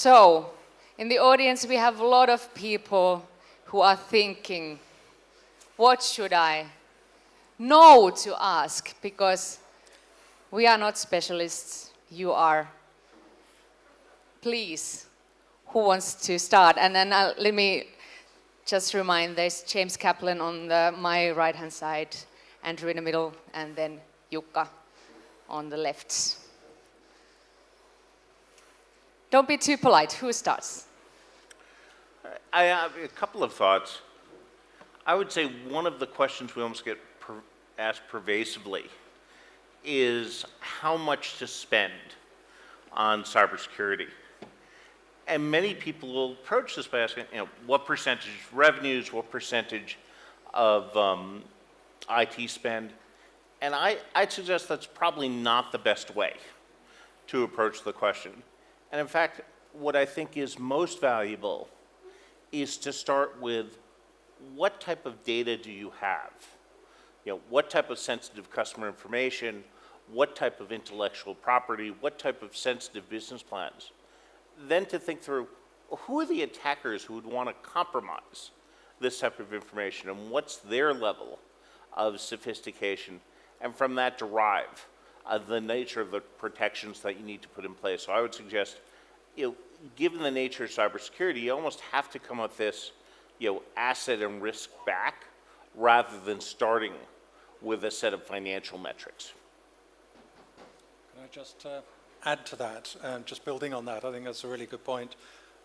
So, in the audience we have a lot of people who are thinking, what should I know to ask? Because we are not specialists, you are. Please, who wants to start? And then let me just remind, there's James Kaplan on my right-hand side, Andrew in the middle, and then Jukka on the left. Don't be too polite. Who starts? I have a couple of thoughts. I would say one of the questions we almost get asked pervasively is how much to spend on cybersecurity. And many people will approach this by asking, what percentage of revenues, what percentage of IT spend? And I'd suggest that's probably not the best way to approach the question. And in fact, what I think is most valuable is to start with what type of data do you have? What type of sensitive customer information, what type of intellectual property, what type of sensitive business plans? Then to think through, who are the attackers who would want to compromise this type of information, and what's their level of sophistication, and from that derive the nature of the protections that you need to put in place. So I would suggest, given the nature of cybersecurity, you almost have to come with this, asset and risk back, rather than starting with a set of financial metrics. Can I just add to that, just building on that? I think that's a really good point.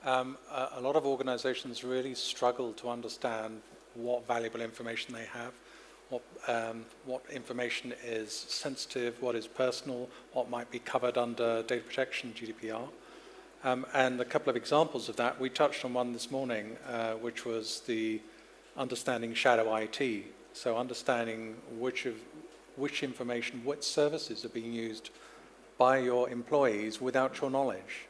A lot of organizations really struggle to understand what valuable information they have, what information is sensitive, what is personal, what might be covered under data protection, GDPR. And a couple of examples of that, we touched on one this morning, which was the understanding shadow IT. So understanding which information, which services are being used by your employees without your knowledge.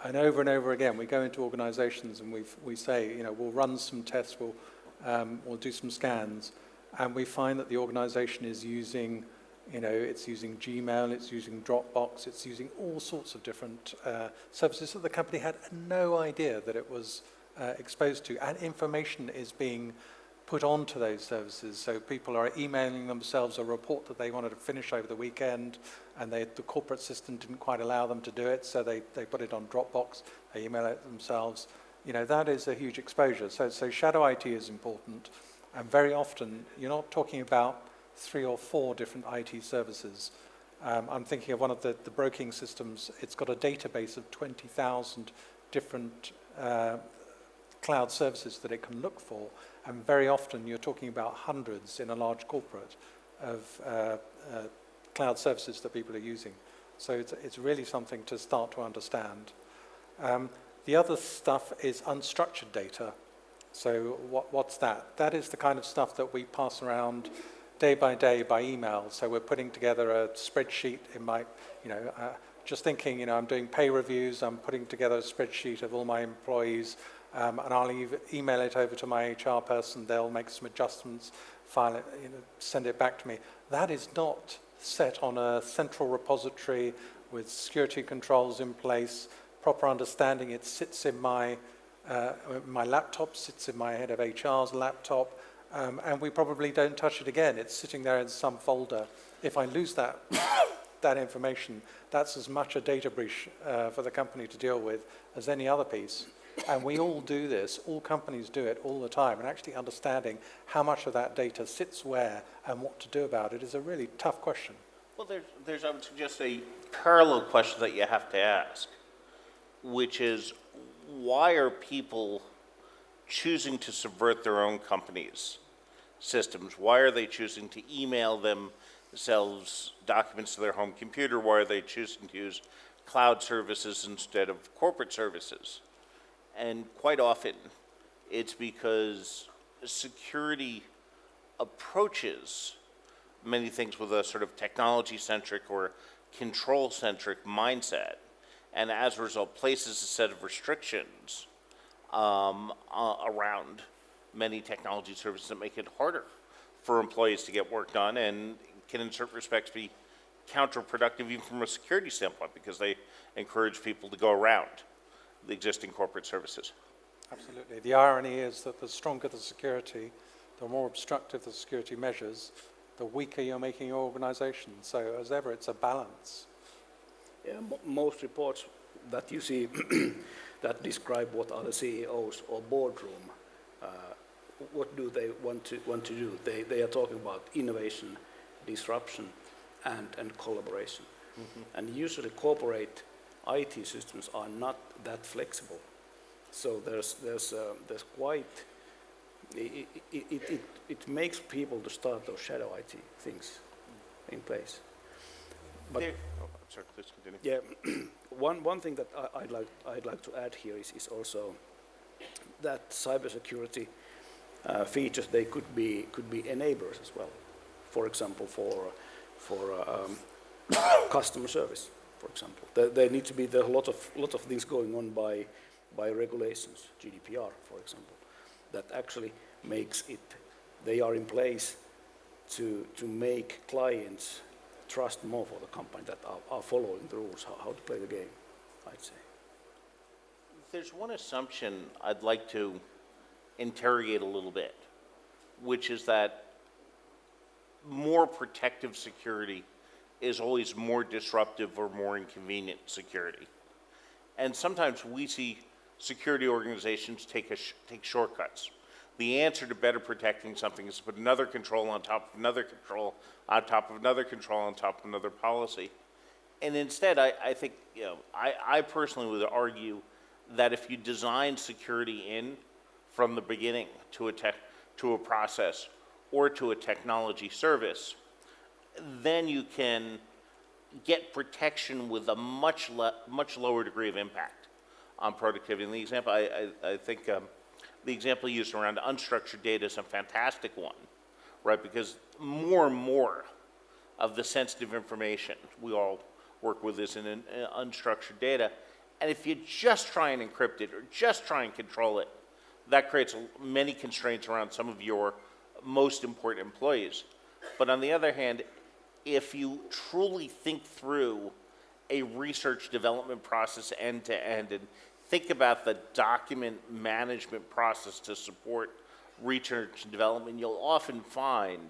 And over again, we go into organizations and we say, we'll run some tests, we'll do some scans, and we find that the organization is using, it's using Gmail, it's using Dropbox, it's using all sorts of different services that the company had no idea that it was exposed to, and information is being put onto those services. So people are emailing themselves a report that they wanted to finish over the weekend, and the corporate system didn't quite allow them to do it, so they put it on Dropbox, they email it themselves. That is a huge exposure. So shadow IT is important, and very often you're not talking about 3 or 4 different IT services. I'm thinking of one of the broking systems. It's got a database of 20,000 different cloud services that it can look for, and very often you're talking about hundreds in a large corporate of cloud services that people are using. So it's really something to start to understand. The other stuff is unstructured data. So what's that? That is the kind of stuff that we pass around day by email. So we're putting together a spreadsheet. It might, just thinking, I'm doing pay reviews, I'm putting together a spreadsheet of all my employees, and I'll email it over to my HR person. They'll make some adjustments, file it, send it back to me. That is not set on a central repository with security controls in place, proper understanding. It sits in my laptop, sits in my head of HR's laptop, and we probably don't touch it again. It's sitting there in some folder. If I lose that information, that's as much a data breach for the company to deal with as any other piece. And we all do this, all companies do it all the time, and actually understanding how much of that data sits where and what to do about it is a really tough question. Well, there's I would suggest a parallel question that you have to ask, which is, why are people choosing to subvert their own companies' systems? Why are they choosing to email themselves documents to their home computer? Why are they choosing to use cloud services instead of corporate services? And quite often, it's because security approaches many things with a sort of technology-centric or control-centric mindset, and as a result, places a set of restrictions around many technology services that make it harder for employees to get work done, and can in certain respects be counterproductive even from a security standpoint, because they encourage people to go around the existing corporate services. Absolutely. The irony is that the stronger the security, the more obstructive the security measures, the weaker you're making your organization. So as ever, it's a balance. Yeah, most reports that you see that describe what are the CEOs or boardroom, what do they want to do? They are talking about innovation, disruption, and collaboration. Mm-hmm. And usually corporate IT systems are not that flexible. So there's quite, it makes people to start those shadow IT things in place. But I'm sorry, please continue. yeah, one thing that I'd like to add here is also that cybersecurity features, they could be enablers as well. For example, for customer service, for example, there need to be a lot of things going on by regulations, GDPR, for example, that actually makes it. They are in place to make clients trust more for the company that are following the rules, how to play the game, I'd say. There's one assumption I'd like to interrogate a little bit, which is that more protective security is always more disruptive or more inconvenient security. And sometimes we see security organizations take shortcuts. The answer to better protecting something is to put another control on top of another control, on top of another control, on top of another policy. And instead, I think, I personally would argue that if you design security in from the beginning to a process or to a technology service, then you can get protection with a much lower degree of impact on productivity. And the example, I think the example used around unstructured data is a fantastic one, right? Because more and more of the sensitive information we all work with is in unstructured data. And if you just try and encrypt it or just try and control it, that creates many constraints around some of your most important employees. But on the other hand, if you truly think through a research development process end to end and think about the document management process to support research and development, you'll often find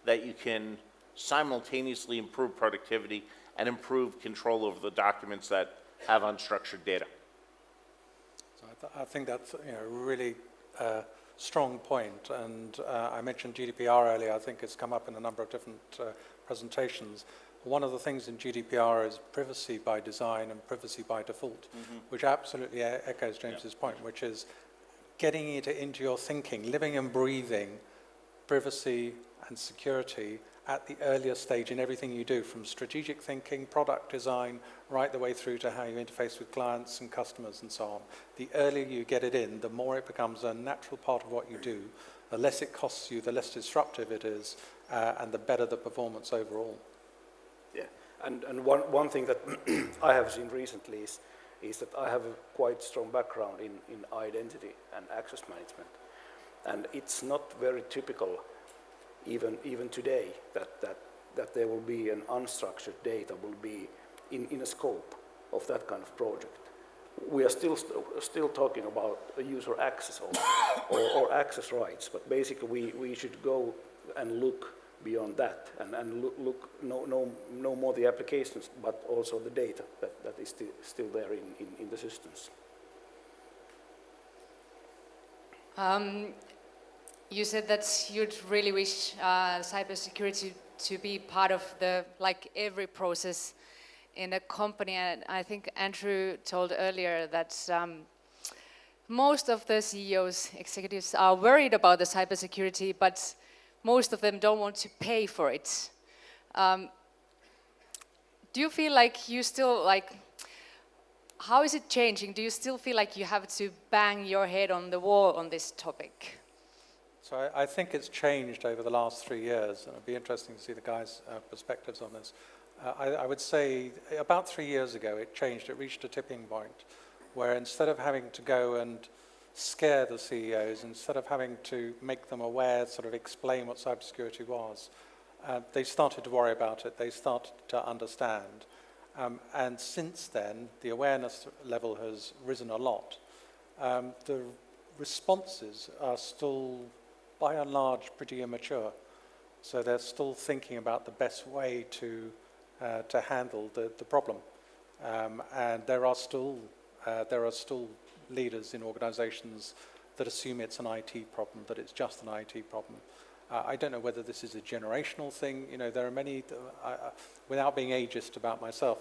that you can simultaneously improve productivity and improve control over the documents that have unstructured data. So I think that's a really strong point, and I mentioned GDPR earlier. I think it's come up in a number of different presentations. One of the things in GDPR is privacy by design and privacy by default, which absolutely echoes James's point, which is getting it into your thinking, living and breathing privacy and security at the earliest stage in everything you do, from strategic thinking, product design, right the way through to how you interface with clients and customers and so on. The earlier you get it in, the more it becomes a natural part of what you do. The less it costs you, the less disruptive it is, and the better the performance overall. Yeah, and one thing that I have seen recently is that I have a quite strong background in identity and access management. And it's not very typical, even today, that there will be an unstructured data will be in a scope of that kind of project. We are still talking about a user access or access rights, but basically we should go and look beyond that and look no more the applications, but also the data that is still there in the systems. You said that you'd really wish cybersecurity to be part of every process in a company, and I think Andrew told earlier that most of the CEOs, executives are worried about the cybersecurity, but most of them don't want to pay for it. Do you feel like you still, how is it changing? Do you still feel like you have to bang your head on the wall on this topic? So I think it's changed over the last 3 years, and it'd be interesting to see the guys' perspectives on this. I would say about 3 years ago it changed. It reached a tipping point where instead of having to go and scare the CEOs, instead of having to make them aware, sort of explain what cybersecurity was, they started to worry about it. They started to understand. And since then, the awareness level has risen a lot. The responses are still, by and large, pretty immature. So they're still thinking about the best way to handle the problem. And there are still leaders in organizations that assume it's an IT problem, that it's just an IT problem. I don't know whether this is a generational thing. You know, there are many, without being ageist about myself,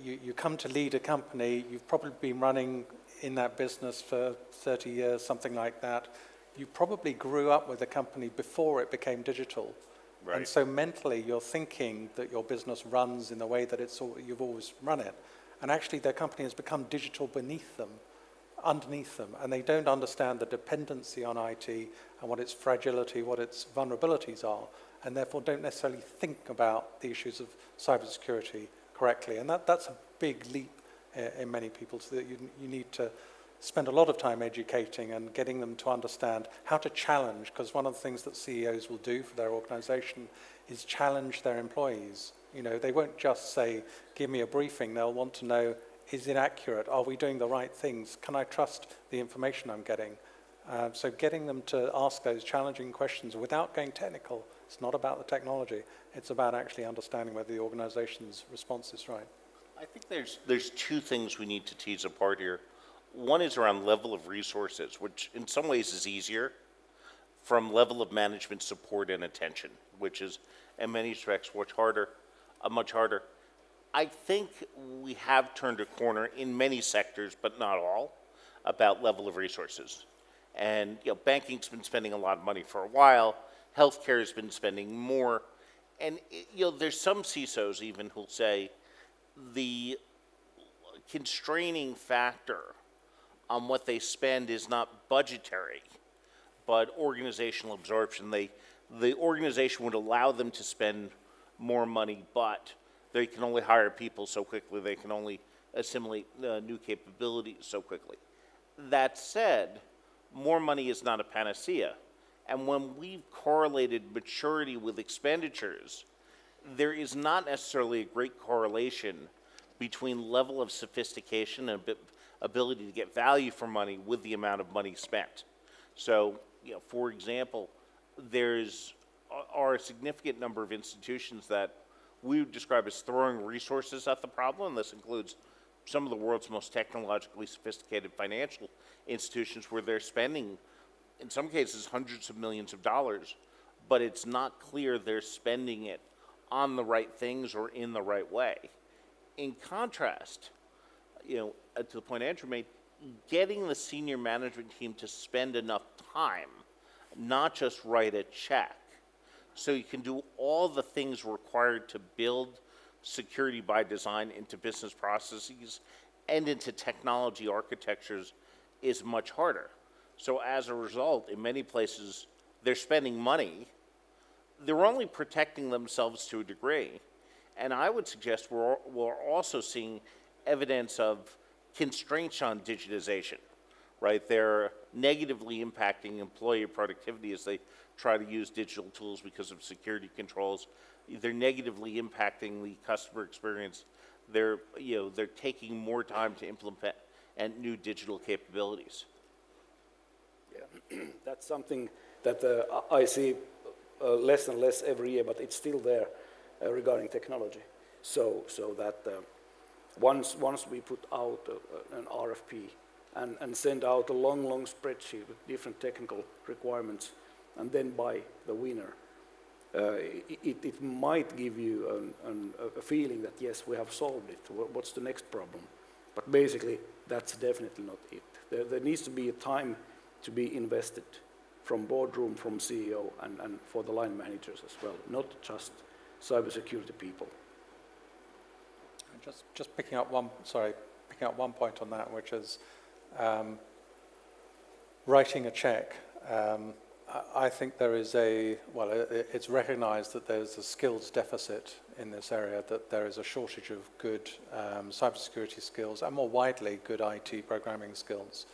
you come to lead a company, you've probably been running in that business for 30 years, something like that. You probably grew up with the company before it became digital. Right. And so mentally you're thinking that your business runs in the way that you've always run it. And actually their company has become digital underneath them, and they don't understand the dependency on IT and what its fragility, what its vulnerabilities are, and therefore don't necessarily think about the issues of cybersecurity correctly. And that's a big leap in many people, so that you need to spend a lot of time educating and getting them to understand how to challenge, because one of the things that CEOs will do for their organization is challenge their employees. You know, they won't just say, give me a briefing. They'll want to know, is it accurate? Are we doing the right things? Can I trust the information I'm getting? So getting them to ask those challenging questions without going technical. It's not about the technology. It's about actually understanding whether the organization's response is right. I think there's two things we need to tease apart here. One is around level of resources, which in some ways is easier, from level of management support and attention, which is in many respects much harder. I think we have turned a corner in many sectors, but not all, about level of resources. And banking's been spending a lot of money for a while. Healthcare has been spending more. And there's some CISOs even who'll say the constraining factor on what they spend is not budgetary, but organizational absorption. The organization would allow them to spend more money, but they can only hire people so quickly, they can only assimilate new capabilities so quickly. That said, more money is not a panacea. And when we've correlated maturity with expenditures, there is not necessarily a great correlation between level of sophistication and ability to get value for money with the amount of money spent. So, for example, are a significant number of institutions that we would describe as throwing resources at the problem. This includes some of the world's most technologically sophisticated financial institutions where they're spending, in some cases, hundreds of millions of dollars, but it's not clear they're spending it on the right things or in the right way. In contrast, to the point Andrew made, getting the senior management team to spend enough time, not just write a check, so you can do all the things required to build security by design into business processes and into technology architectures is much harder. So as a result, in many places, they're spending money. They're only protecting themselves to a degree. And I would suggest we're also seeing evidence of constraints on digitization, right? They're negatively impacting employee productivity as they try to use digital tools because of security controls. They're negatively impacting the customer experience. They're taking more time to implement new digital capabilities. Yeah, that's something that I see less and less every year, but it's still there regarding technology. So that once we put out an RFP and send out a long spreadsheet with different technical requirements, and then buy the winner, it might give you a feeling that yes, we have solved it. What's the next problem? But basically, that's definitely not it. There needs to be a time to be invested from boardroom, from CEO, and for the line managers as well, not just cybersecurity people. Just picking up one point on that, which is writing a check. I think there is it's recognized that there's a skills deficit in this area, that there is a shortage of good cybersecurity skills and more widely good IT programming skills.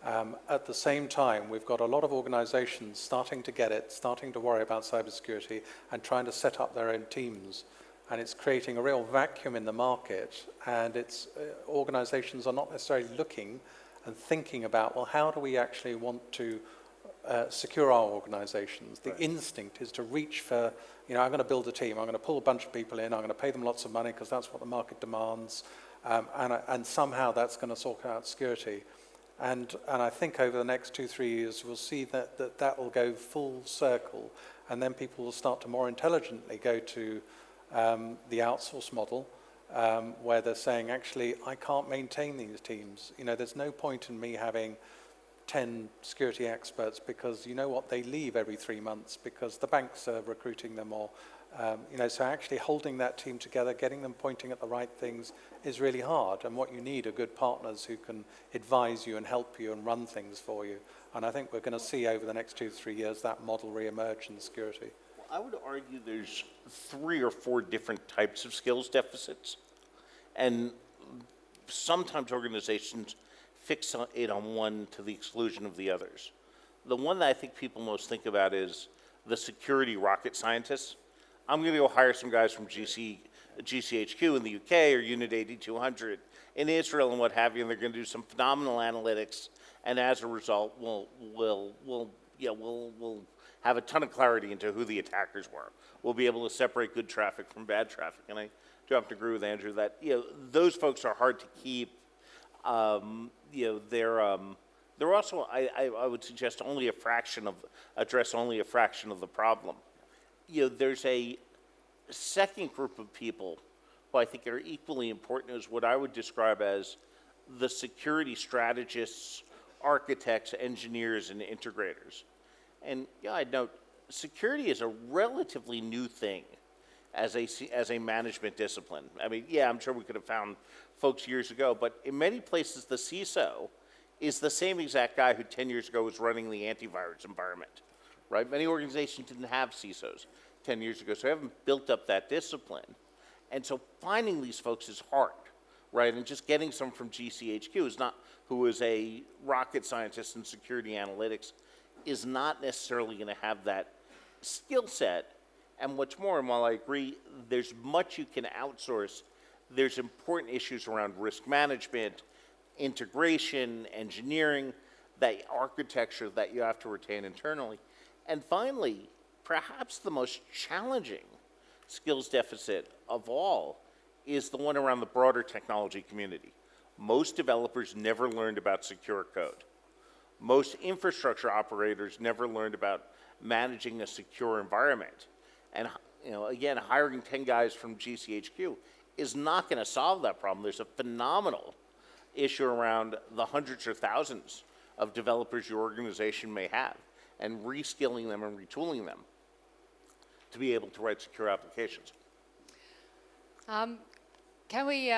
At the same time, we've got a lot of organizations starting to get it, starting to worry about cybersecurity and trying to set up their own teams. and it's creating a real vacuum in the market, and it's organizations are not necessarily looking and thinking about, well, how do we actually want to secure our organizations? The instinct is to reach for, I'm going to build a team, I'm going to pull a bunch of people in, I'm going to pay them lots of money because that's what the market demands, and somehow that's going to sort out security. And I think over the next 2-3 years, we'll see that will go full circle, and then people will start to more intelligently go to the outsource model, where they're saying, actually, I can't maintain these teams. There's no point in me having 10 security experts because they leave every 3 months because the banks are recruiting them, or so actually holding that team together, getting them pointing at the right things is really hard, and what you need are good partners who can advise you and help you and run things for you. And I think we're going to see over the next 2-3 years that model re-emerge in security. I would argue there's 3 or 4 different types of skills deficits, and sometimes organizations fixate on one to the exclusion of the others. The one that I think people most think about is the security rocket scientists. I'm going to go hire some guys from GCHQ in the UK or Unit 8200 in Israel and what have you, and they're going to do some phenomenal analytics, and as a result, we'll have a ton of clarity into who the attackers were. We'll be able to separate good traffic from bad traffic, and I do have to agree with Andrew that those folks are hard to keep. They're also, I would suggest, address only a fraction of the problem. There's a second group of people who I think are equally important, is what I would describe as the security strategists, architects, engineers, and integrators. And I'd note, security is a relatively new thing as a management discipline. I mean, I'm sure we could have found folks years ago, but in many places the CISO is the same exact guy who 10 years ago was running the antivirus environment, right? Many organizations didn't have CISOs 10 years ago, so they haven't built up that discipline. And so finding these folks is hard, right? And just getting someone from GCHQ who is a rocket scientist in security analytics, is not necessarily going to have that skill set. And what's more, and while I agree there's much you can outsource, there's important issues around risk management, integration, engineering, that architecture that you have to retain internally. And finally, perhaps the most challenging skills deficit of all is the one around the broader technology community. Most developers never learned about secure code. Most infrastructure operators never learned about managing a secure environment. And again, hiring 10 guys from GCHQ is not going to solve that problem. There's a phenomenal issue around the hundreds or thousands of developers your organization may have, and reskilling them and retooling them to be able to write secure applications. Can we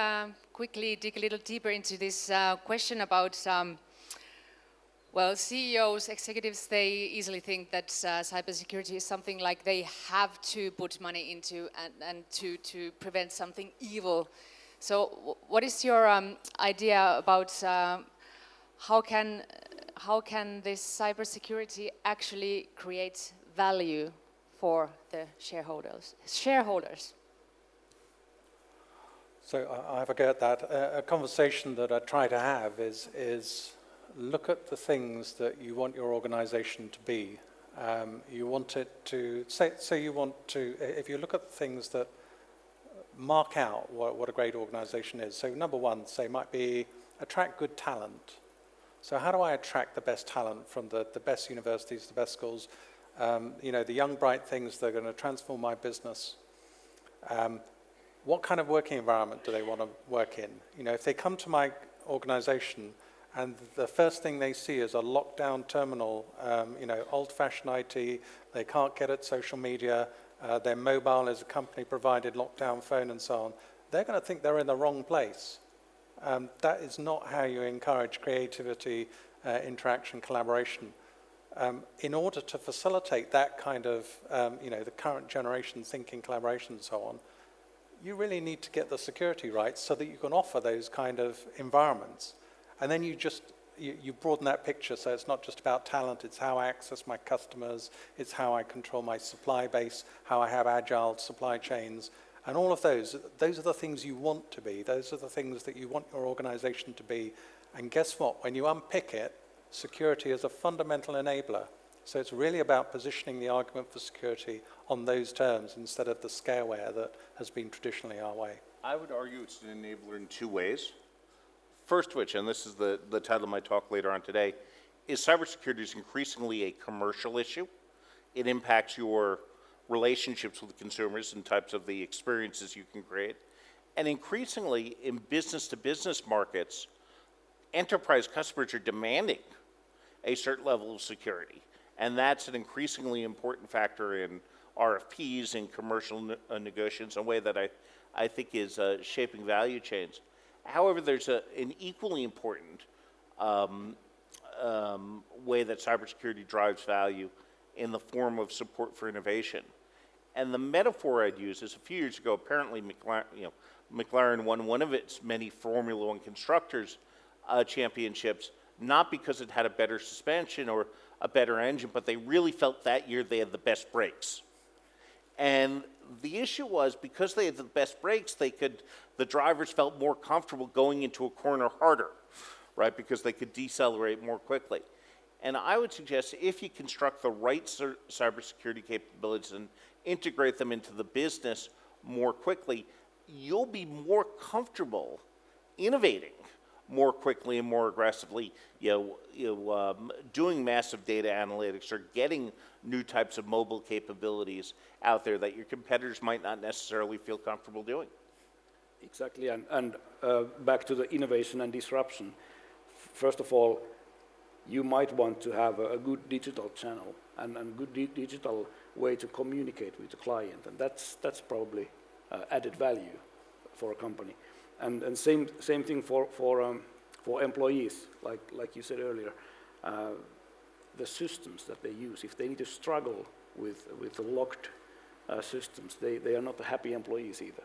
quickly dig a little deeper into this question about, CEOs, executives, they easily think that cybersecurity is something like they have to put money into and to prevent something evil. So what is your idea about how can this cybersecurity actually create value for the shareholders? So I have a go at that. A conversation that I try to have is look at the things that you want your organization to be. You want it to, say you want to, if you look at the things that mark out what a great organization is. So number one, say, might be attract good talent. So how do I attract the best talent from the best universities, the best schools, the young, bright things that are going to transform my business? What kind of working environment do they want to work in? If they come to my organization and the first thing they see is a lockdown terminal, old-fashioned IT, they can't get at social media, their mobile is a company-provided lockdown phone and so on, they're going to think they're in the wrong place. That is not how you encourage creativity, interaction, collaboration. In order to facilitate that kind of, the current generation thinking, collaboration and so on, you really need to get the security right so that you can offer those kind of environments. And then you broaden that picture, so it's not just about talent, it's how I access my customers, it's how I control my supply base, how I have agile supply chains, And all of those are the things you want to be. Those are the things that you want your organization to be. And guess what? When you unpick it, security is a fundamental enabler. So it's really about positioning the argument for security on those terms instead of the scareware that has been traditionally our way. I would argue it's an enabler in two ways. First of which, and this is the title of my talk later on today, is cybersecurity is increasingly a commercial issue. It impacts your relationships with consumers and types of the experiences you can create. And increasingly in business-to-business markets, enterprise customers are demanding a certain level of security. And that's an increasingly important factor in RFPs and commercial negotiations, in a way that I think is shaping value chains. However, there's an equally important way that cybersecurity drives value in the form of support for innovation. And the metaphor I'd use is a few years ago, apparently McLaren won one of its many Formula One constructors championships, not because it had a better suspension or a better engine, but they really felt that year they had the best brakes. And the issue was, because they had the best brakes, the drivers felt more comfortable going into a corner harder, right? Because they could decelerate more quickly. And I would suggest if you construct the right cybersecurity capabilities and integrate them into the business more quickly, you'll be more comfortable innovating more quickly and more aggressively, doing massive data analytics or getting new types of mobile capabilities out there that your competitors might not necessarily feel comfortable doing. Exactly, and back to the innovation and disruption. First of all, you might want to have a good digital channel and good digital way to communicate with the client, and that's probably added value for a company. And same thing for employees, like you said earlier. The systems that they use, if they need to struggle with the locked systems, they are not happy employees either.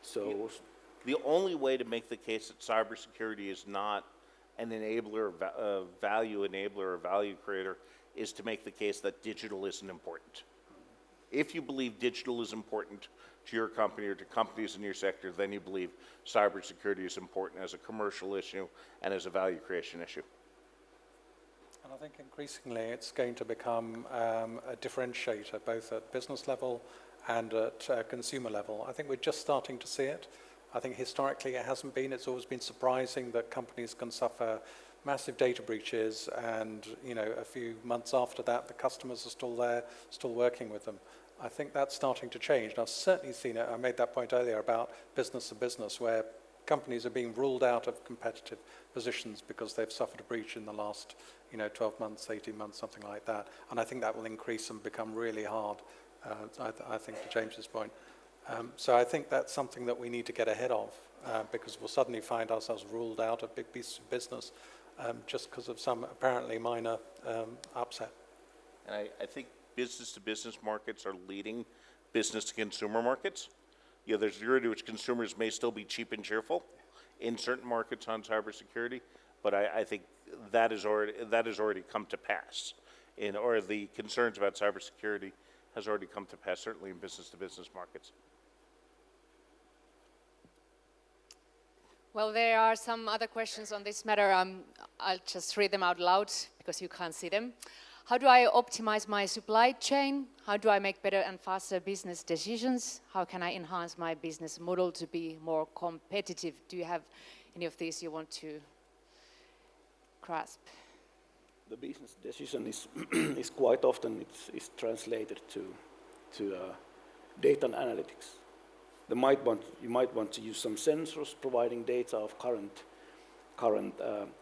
So the only way to make the case that cybersecurity is not an enabler, a value enabler or value creator, is to make the case that digital isn't important. If you believe digital is important to your company or to companies in your sector, then you believe cybersecurity is important as a commercial issue and as a value creation issue. And I think increasingly it's going to become a differentiator both at business level and at consumer level. I think we're just starting to see it. I think historically it hasn't been. It's always been surprising that companies can suffer massive data breaches and a few months after that the customers are still there, still working with them. I think that's starting to change. And I've certainly seen it. I made that point earlier about business to business, where companies are being ruled out of competitive positions because they've suffered a breach in the last 12 months, 18 months, something like that. And I think that will increase and become really hard, I think, to James's point. So I think that's something that we need to get ahead of because we'll suddenly find ourselves ruled out of big pieces of business just because of some apparently minor upset. And I think business-to-business markets are leading business-to-consumer markets. There's a degree to which consumers may still be cheap and cheerful in certain markets on cybersecurity, but I think that has already come to pass, or the concerns about cybersecurity has already come to pass, certainly in business-to-business markets. Well, there are some other questions on this matter. I'll just read them out loud because you can't see them. How do I optimize my supply chain? How do I make better and faster business decisions? How can I enhance my business model to be more competitive? Do you have any of these you want to grasp? The business decision is quite often it's translated to data and analytics. You might want to use some sensors providing data of current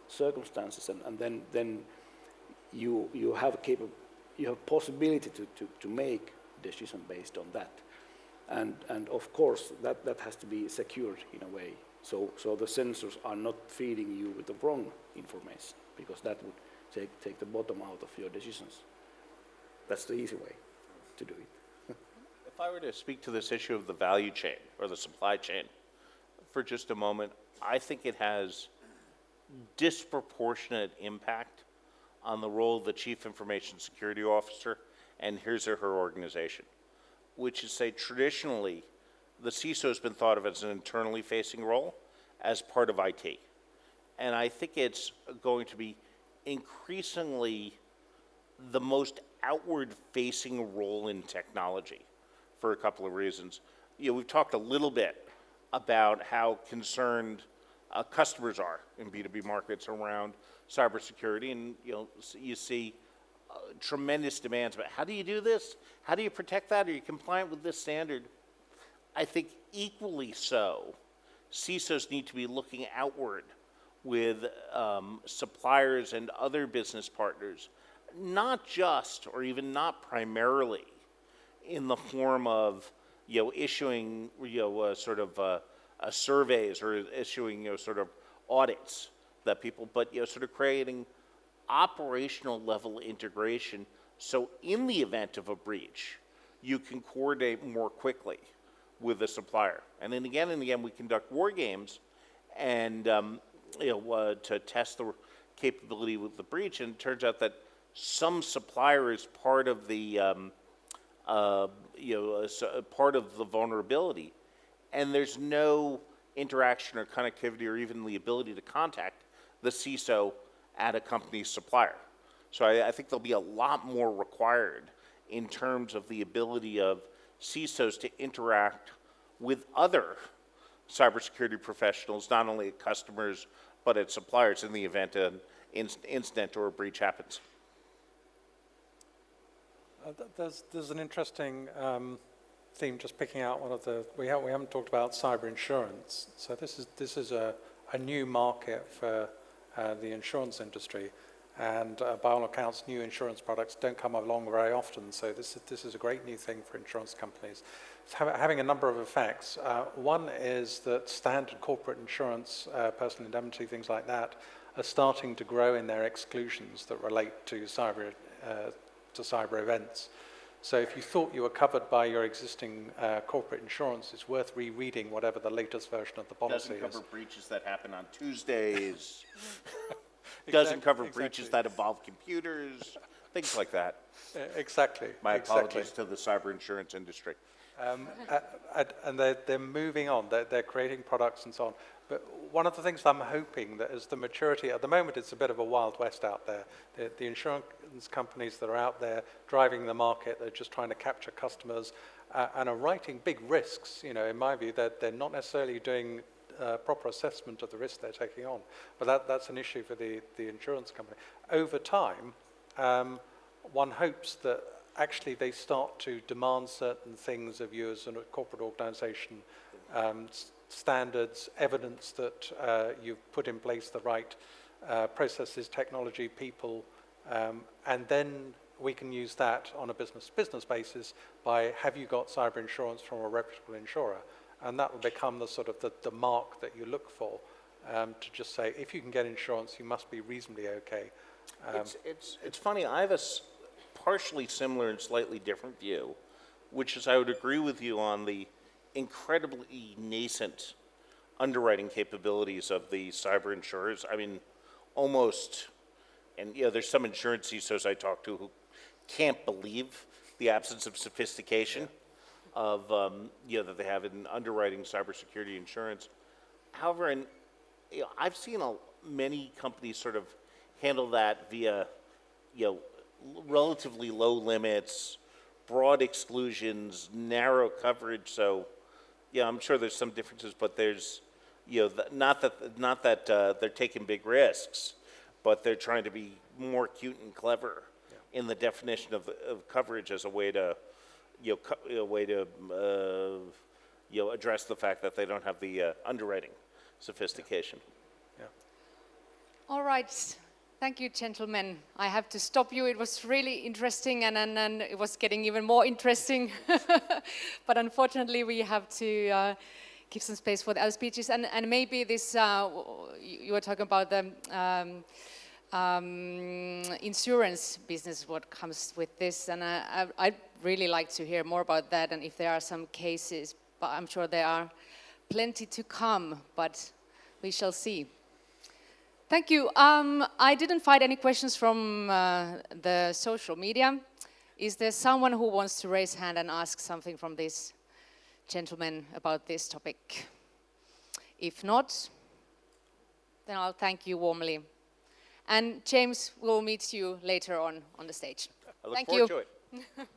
circumstances, and then you have possibility to make decision based on that, and of course that has to be secured in a way. So the sensors are not feeding you with the wrong information, because that would take the bottom out of your decisions. That's the easy way to do it. If I were to speak to this issue of the value chain or the supply chain for just a moment, I think it has disproportionate impact on the role of the Chief Information Security Officer and his or her organization, which is, say, traditionally, the CISO has been thought of as an internally facing role as part of IT. And I think it's going to be increasingly the most outward-facing role in technology for a couple of reasons. We've talked a little bit about how concerned customers are in B2B markets around cybersecurity, and you see tremendous demands about how do you do this? How do you protect that? Are you compliant with this standard? I think equally so, CISOs need to be looking outward with suppliers and other business partners, not just or even not primarily in the form of issuing surveys or issuing sort of audits that people, but sort of creating operational level integration so in the event of a breach you can coordinate more quickly with the supplier. And then again we conduct war games and to test the capability with the breach, and it turns out that some supplier is part of the part of the vulnerability, and there's no interaction or connectivity or even the ability to contact the CISO at a company's supplier. So I think there'll be a lot more required in terms of the ability of CISOs to interact with other cybersecurity professionals, not only at customers, but at suppliers in the event an incident or a breach happens. There's an interesting theme, just picking out one of the, we haven't talked about cyber insurance. So this is a new market for the insurance industry, and by all accounts, new insurance products don't come along very often. So this is a great new thing for insurance companies. It's having a number of effects. One is that standard corporate insurance, personal indemnity, things like that, are starting to grow in their exclusions that relate to cyber events. So if you thought you were covered by your existing corporate insurance, it's worth rereading whatever the latest version of the policy is. Doesn't cover breaches that happen on Tuesdays. Doesn't cover breaches that involve computers, things like that. Exactly. My apologies to the cyber insurance industry. And they're moving on. They're creating products and so on. But one of the things I'm hoping that as the maturity, at the moment it's a bit of a Wild West out there. The insurance companies that are out there driving the market, they're just trying to capture customers and are writing big risks. In my view, they're not necessarily doing proper assessment of the risk they're taking on. But that's an issue for the insurance company. Over time, one hopes that actually they start to demand certain things of you as a corporate organization, standards, evidence that you've put in place the right processes, technology, people, and then we can use that on a business-to-business basis by have you got cyber insurance from a reputable insurer, and that will become the sort of the mark that you look for to just say if you can get insurance, you must be reasonably okay. It's funny. I have a partially similar and slightly different view, which is I would agree with you on the incredibly nascent underwriting capabilities of the cyber insurers. I mean, almost, and there's some insurance CISOs I talk to who can't believe the absence of sophistication of that they have in underwriting cybersecurity insurance. However, I've seen many companies sort of handle that via relatively low limits, broad exclusions, narrow coverage. So, I'm sure there's some differences, but there's, not that they're taking big risks, but they're trying to be more cute and clever in the definition of coverage as a way to, address the fact that they don't have the underwriting sophistication. All right. Thank you, gentlemen. I have to stop you. It was really interesting, and it was getting even more interesting. But unfortunately, we have to give some space for the other speeches. And maybe this, you were talking about the insurance business, what comes with this. And I'd really like to hear more about that, and if there are some cases. But I'm sure there are plenty to come, but we shall see. Thank you. I didn't find any questions from the social media. Is there someone who wants to raise hand and ask something from this gentlemen about this topic? If not, then I'll thank you warmly. And James will meet you later on the stage. I look Thank forward you. to it.